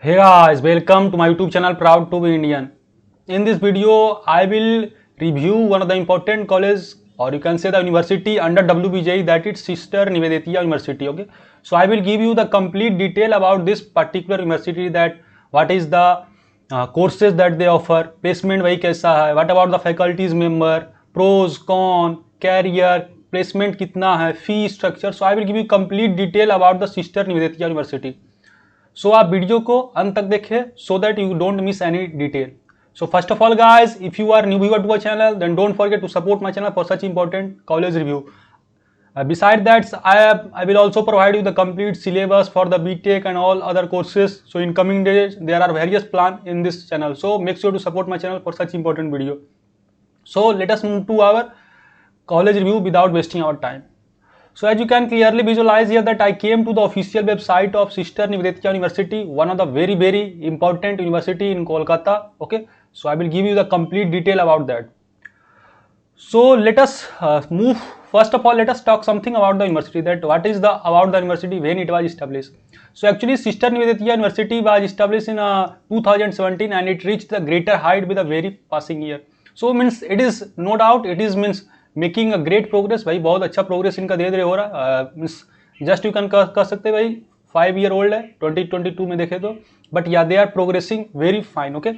Hey guys, welcome to my YouTube channel Proud to be Indian. In this video, I will review one of the important college, or you can say the university under WBJE, that is Sister Nivedita University. Okay, so I will give you the complete detail about this particular university, that what is the courses that they offer, placement वही कैसा है, what about the faculties member, pros, con, career, placement कितना है, fee structure. So I will give you complete detail about the Sister Nivedita University. सो आप video को अंत तक देखें so that you don't miss any detail. So first of all guys, if you are new viewer to our channel then don't forget to support my channel for such important college review. Beside that, I will also provide you the complete syllabus for the BTech and all other courses. So in coming days there are various plans in this channel, so make sure to support my channel for such important video. So let us move to our college review without wasting our time. So as you can clearly visualize here that I came to the official website of Sister Nivedita University, one of the very important university in Kolkata. Okay, so I will give you the complete detail about that. So let us move. First of all, let us talk something about the university, that what is the about the university, when it was established. So actually Sister Nivedita University was established in 2017 and it reached the greater height with a very passing year. So means it is no doubt it is means making a great progress. भाई बहुत अच्छा progress इनका धीरे धीरे हो रहा है. Means just you can कह सकते भाई 5 ईयर ओल्ड है 2022 में देखे तो, but yeah they are progressing very fine. Okay,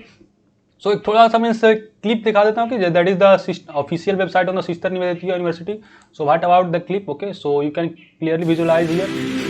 so एक थोड़ा सा मैं क्लिप दिखा देता हूँ कि that is the official website on the sister Nivedita University. So what about the clip. Okay, so you can clearly visualise here.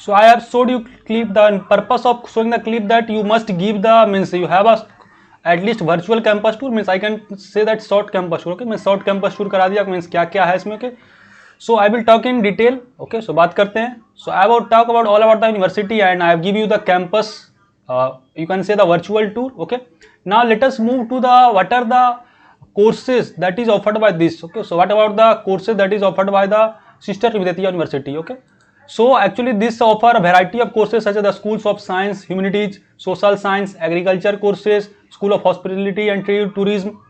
So I have showed you clip. The purpose of showing the clip that you must give the means you have a at least virtual campus tour. Means I can say that short campus tour. Okay, मैं short campus tour करा दिया. Means क्या क्या है इसमें. Okay, so I will talk in detail. Okay, so बात करते हैं. So I will talk about all about the university and I have give you the campus. You can say the virtual tour. Okay, now let us move to the what are the courses that is offered by this. Okay, so what about the courses that is offered by the Sister Nivedita University. Okay. So actually this offer a variety of courses such as the schools of science, humanities, social science, agriculture courses, school of hospitality and tourism,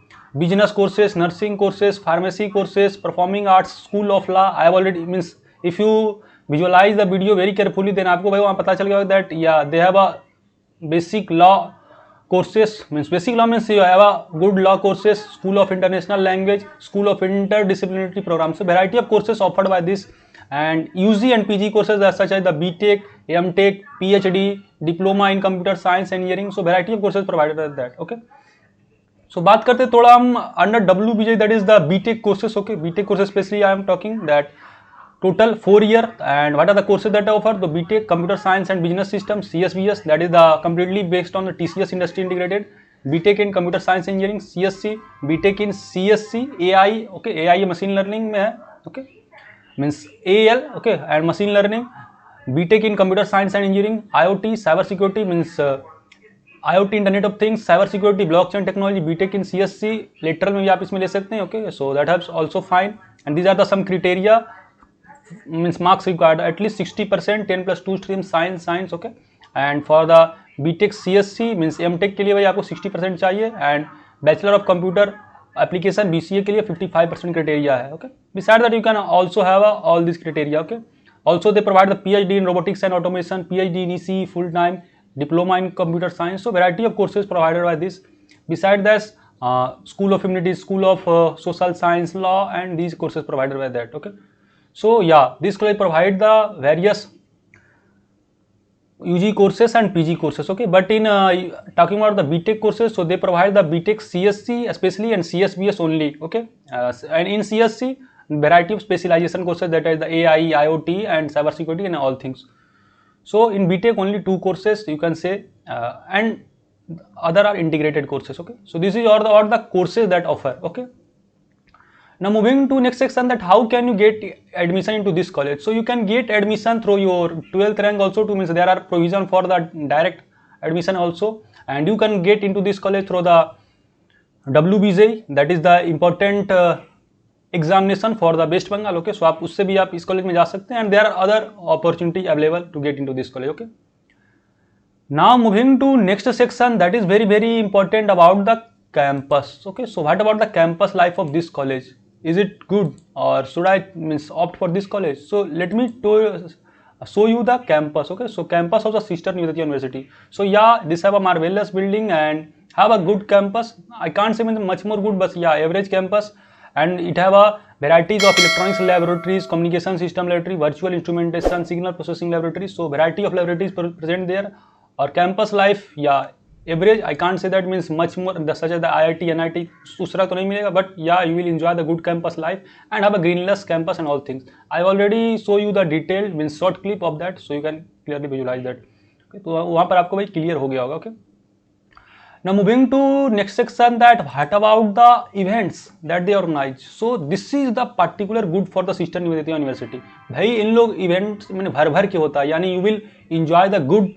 business courses, nursing courses, pharmacy courses, performing arts, school of law. I have already means if you visualize the video very carefully then आपको भाई वहाँ पता चल गया that yeah they have a basic law courses. Means basic law means you have a good law courses, school of international language, school of interdisciplinary programs. So variety of courses offered by this. And UG and PG courses are such as the BTech, MTech, PhD, Diploma in Computer Science Engineering. So variety of courses provided at that. Okay. So बात करते थोड़ा हम under WBJ, that is the BTech courses. Okay, BTech courses especially I am talking that total 4 year. And what are the courses that I offer? The BTech Computer Science and Business Systems (CSBS), that is the completely based on the TCS Industry Integrated. BTech in Computer Science Engineering (CSC), BTech in CSC AI. Okay, AI Machine Learning में है. Okay. Means AL, okay, and machine learning, BTech in computer science and engineering, IoT, cyber security means IoT, Internet of Things, cyber security, blockchain technology, BTech in CSC. Lateral में भी आप इसमें ले सकते हैं. Okay, so that helps also fine. And these are the some criteria. Means marks required at least 60%, 10 plus 2 streams science. Okay, and for the BTech CSC means MTech के लिए भाई आपको 60% चाहिए and Bachelor of Computer application BCA के लिए 55% criteria है. Okay, beside that you can also have all this criteria. Okay, also they provide the PhD in robotics and automation, PhD in EC, full time diploma in computer science. So variety of courses provided by this. Beside that, School of Humanities, School of Social Science, Law, and these courses provided by that. Okay, So yeah, this college provide the various UG courses and PG courses, okay. But in talking about the BTech courses, so they provide the BTech CSC especially and CSBS only, okay. And in CSC, variety of specialization courses, that is the AI, IoT, and cybersecurity and all things. So in BTech only 2 courses you can say, and other are integrated courses, okay. So this is all the courses that offer, okay. Now moving to next section, that how can you get admission into this college. So you can get admission through your 12th rank also, to means there are provision for the direct admission also, and you can get into this college through the WBJ, that is the important examination for the West Bengal, okay. So आप उससे भी आप इस college में जा सकते हैं, and there are other opportunity available to get into this college, okay. Now moving to next section, that is very important about the campus, okay. So what about the campus life of this college? Is it good, or should I means opt for this college? So let me show you the campus, okay. So campus of the sister Nivedita University. So yeah, this have a marvelous building and have a good campus. I can't say much more good, but yeah, average campus, and it have a varieties of electronics laboratories, communication system laboratory, virtual instrumentation, signal processing laboratories. So variety of laboratories present there. Or campus life, yeah, average. I can't say that means much more such as the IIT, NIT, दूसरा तो नहीं मिलेगा, but yeah, you will enjoy the good campus life and have a greenless campus and all things. I already show you the detailed means short clip of that, so you can clearly visualize that. Okay, तो वहाँ पर आपको भाई clear हो गया होगा, okay. Now moving to next section, that what about the events that they organize. So this is the particular good for the sister Nivedita University. भाई इन लोग events मैंने भर के होता है, यानी you will enjoy the good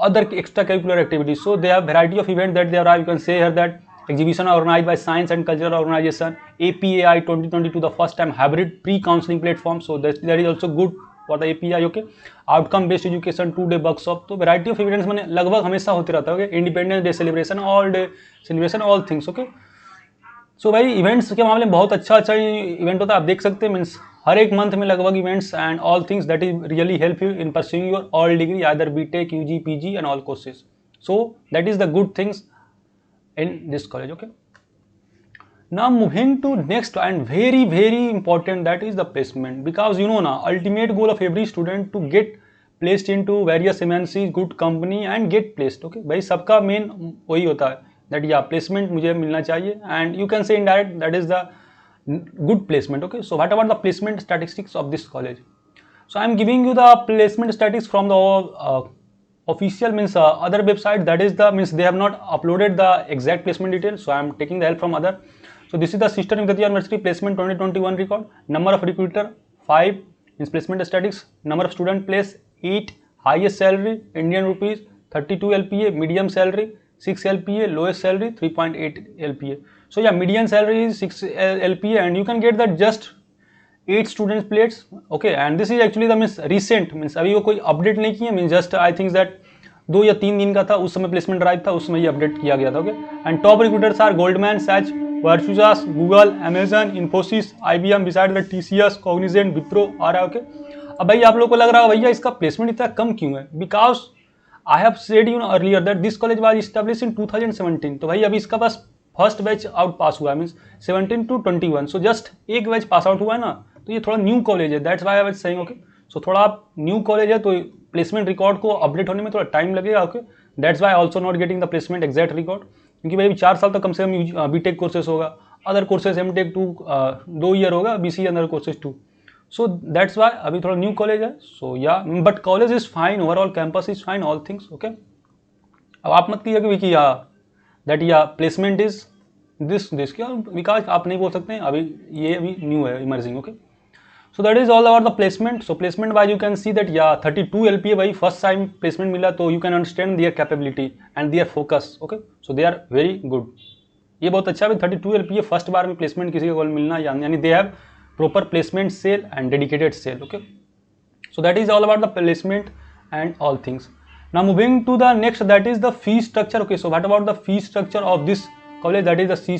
other extracurricular activities. So they have variety of events that they are. You can say here that exhibition organized by Science and Cultural Organization, APAI 2022, the first time hybrid pre-counseling platform. So that is also good for the API, okay. Outcome based education 2-day workshop. तो variety of events मैंने लगभग हमेशा होते रहता है, okay. Independence Day celebration, all day celebration, all things, okay. सो भाई events के मामले में बहुत अच्छा इवेंट होता है, आप देख सकते हैं मीन्स हर एक मंथ में लगभग events and all things that is really help you in pursuing your all degree either BTech, UG, PG and all courses. So that is the good things in this college, okay. Now moving to next and very important, that is the placement, because you know na ultimate goal of every student to get placed into various MNCs, good company and get placed, okay. भाई सबका main वही होता है that yeah placement मुझे मिलना चाहिए, and you can say indirect that is the good placement, okay. So what about the placement statistics of this college? So I am giving you the placement statistics from the official means other website, that is the means they have not uploaded the exact placement details, so I am taking the help from other. So this is the sister Nivedita University placement 2021 record. Number of recruiter 5, means placement statistics. Number of student place 8. Highest salary Indian rupees 32 LPA. Medium salary 6 LPA. Lowest salary 3.8 LPA. So yeah, median salary is 6 LPA, and you can get that just 8 students plates, okay. And this is actually the means recent, means अभी वो कोई update नहीं किया, mean just I think that 2 या 3 दिन का था, उस समय प्लेसमेंट ड्राइव था, उस समय ये अपडेट किया गया था, okay. And top recruiters are Goldman Sachs, Virtusa, Google, Amazon, Infosys, IBM, beside the TCS, Cognizant, Wipro आ रहा है, ओके. अब भाई आप लोग को लग रहा है भैया इसका प्लेसमेंट इतना कम क्यों है, because I have said you earlier that this college was establish in 2017. तो भाई अभी इसका बस फर्स्ट बैच आउट पास हुआ है, मीन्स 17 to 21. सो जस्ट एक बैच पास आउट हुआ है ना, तो ये थोड़ा न्यू कॉलेज है, that's why I was saying, okay. So थोड़ा आप न्यू कॉलेज है तो प्लेसमेंट रिकॉर्ड को अपडेट होने में थोड़ा टाइम लगेगा, okay. That's why also not getting the placement exact record, क्योंकि भाई 4 साल तक कम से कम बीटेक कोर्सेज होगा, अदर कोर्सेज एमटेक 2 ईयर होगा, BCA other courses 2. So that's why अभी थोड़ा न्यू कॉलेज है. सो या but college is fine, overall campus is fine, all things, okay. अब आप मत कीजिए कि दैट या प्लेसमेंट इज दिस क्या, बिकॉज आप नहीं बोल सकते हैं, अभी ये अभी न्यू है, emerging, okay. So that is all about the placement. So placement wise you can see that yeah 32 LPA भाई first time placement मिला, तो you can understand their capability and their focus, okay. So they are very good. ये बहुत अच्छा है, 32 LPA first बार में placement किसी को मिलना, यानी they have proper placement cell and dedicated cell, okay. So that is all about the placement and all things. Now moving to the next, that is the fee structure, okay. So what about the fee structure of this college, that is the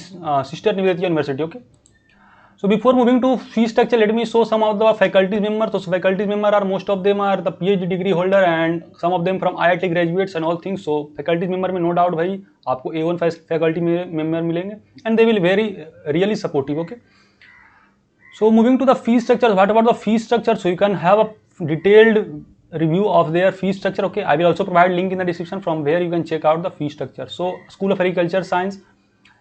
sister Nivedita University, okay. So before moving to fee structure, let me show some of the faculty members. So faculty members are most of them are the PhD degree holder and some of them from IIT graduates and all things. So faculty member में no doubt भाई आपको A1 faculty member मिलेंगे and they will very really supportive, okay. So moving to the fee structure, what about the fee structure? So you can have a detailed review of their fee structure. Okay, I will also provide link in the description from where you can check out the fee structure. So School of Agriculture Science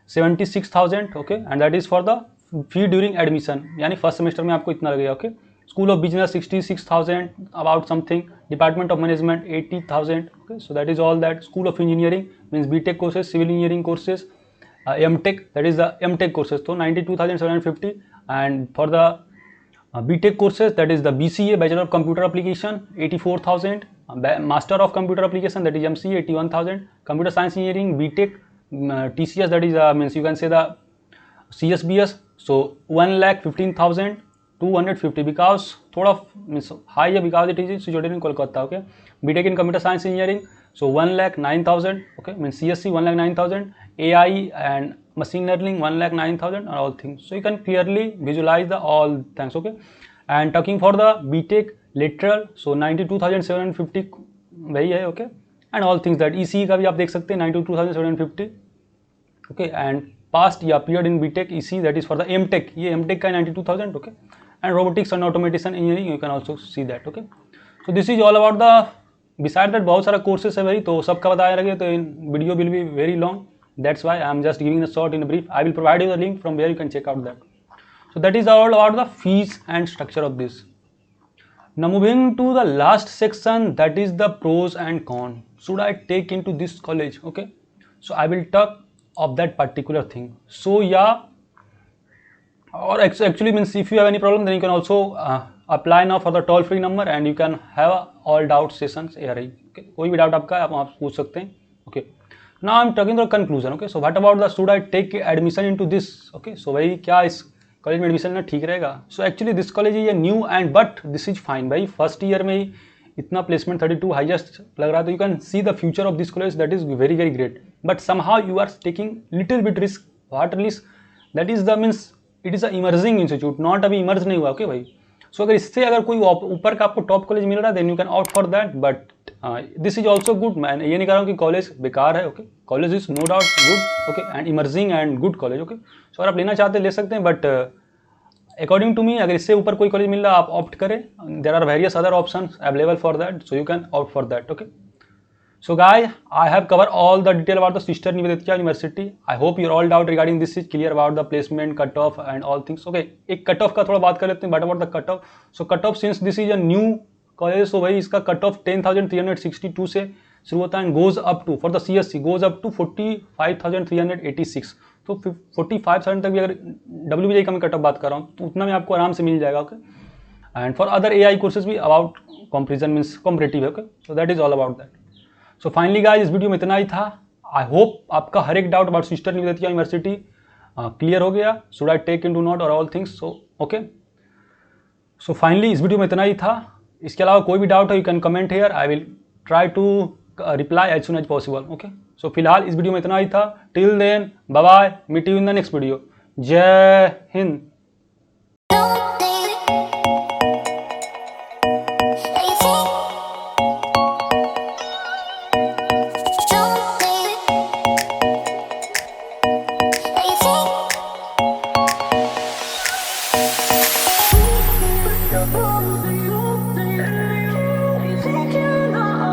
76,000, okay, and that is for the fee during admission, यानी first semester में आपको इतना लगेगा. Okay, school of business 66,000 about something, department of management 80,000. Okay, so that is all that. School of engineering means BTech courses, civil engineering courses, MTech, that is the MTech courses, तो 92,750. And for the BTech courses that is the BCA, bachelor of computer application 84,000, master of computer application that is MCA 81,000, computer science engineering BTech TCS, that is means you can say the CSBS, so 1,15,250 because थोड़ा means high है because it is situated in Kolkata. Okay, BTech in computer science engineering, so 1,09,000. Okay, means CSC 1,09,000, AI and machine learning 1,09,000 and all things. So you can clearly visualize the all things. Okay, and talking for the BTech lateral, so 92,750 वही है. Okay, and all things that ECE का भी आप देख सकते हैं 92,750. Okay, and past या period in BTech ECE that is for the MTech, ये एमटेक का 92,000. Okay, and robotics and automation engineering you can also see that. Okay, so this is all about the, beside that बहुत सारा courses है भाई, तो सबका बताया लगे तो in video will be very long, that's why I am just giving a short in brief. I will provide you the link from where you can check out that. So that is all about the fees and structure of this. Now moving to the last section, that is the pros and cons. Should I take into this college? Okay, so I will talk of that particular thing. So yeah, or actually means if you have any problem, then you can also apply now for the toll free number and you can have all doubt sessions here. Okay, कोई भी doubt आपका आप पूछ सकते हैं. Okay, now I'm talking the conclusion. Okay, so what about the should I take admission into this? Okay, so भाई क्या इस कॉलेज में एडमिशन लेना ठीक रहेगा? So actually this college is new and but this is fine भाई. First year में ही इतना प्लेसमेंट 32 हाईएस्ट लग रहा है, तो you can see the future of this college, that is very very great. But somehow you are taking little bit risk. What risk? That is the means it is a emerging institute, not अभी emerge नहीं हुआ. Okay भाई, सो अगर इससे अगर कोई ऊपर का आपको टॉप कॉलेज मिल रहा है then you can out for that. But this is also good. मैं ये नहीं कह रहा हूँ कि कॉलेज बेकार है. Okay, college is no doubt good. Okay, and emerging and good college. Okay, so अगर आप लेना चाहते हैं ले सकते हैं, बट अकॉर्डिंग टू मी अगर इससे ऊपर कोई कॉलेज मिल रहा है आप ऑप्ट करें. There are various other options available for that, so you can opt for that. Okay, so guys I have cover all the detail about the sister Nivedita university. I hope your all doubt regarding this is clear about the placement, cut off and all things. Okay, एक cut off का थोड़ा बात कर लेते हैं. But about the cut off, so cut off since this is a new college, so भाई इसका cut off 10,362 से शुरू होता है and goes up to for the CSC goes up to 45,386. तो 45,000 तक भी अगर WBJ का मैं कट ऑफ बात कर रहा हूँ तो उतना में आपको आराम से मिल जाएगा. Okay, and for other AI courses भी अबाउट कंपेरिजन मीन्स कॉम्पिटिटिव है. Okay, so that is all about that. So finally guys इस वीडियो में इतना ही था. आई होप आपका हर एक doubt about Sister Nivedita University clear हो गया. Should I take into note और all things. So okay, so finally इस वीडियो में इतना ही था. इसके अलावा कोई भी डाउट है you can comment here, I will try to reply as soon as possible. Okay, so फिलहाल इस वीडियो में इतना ही था. Till then bye bye, meet you in the next video. जय हिंद.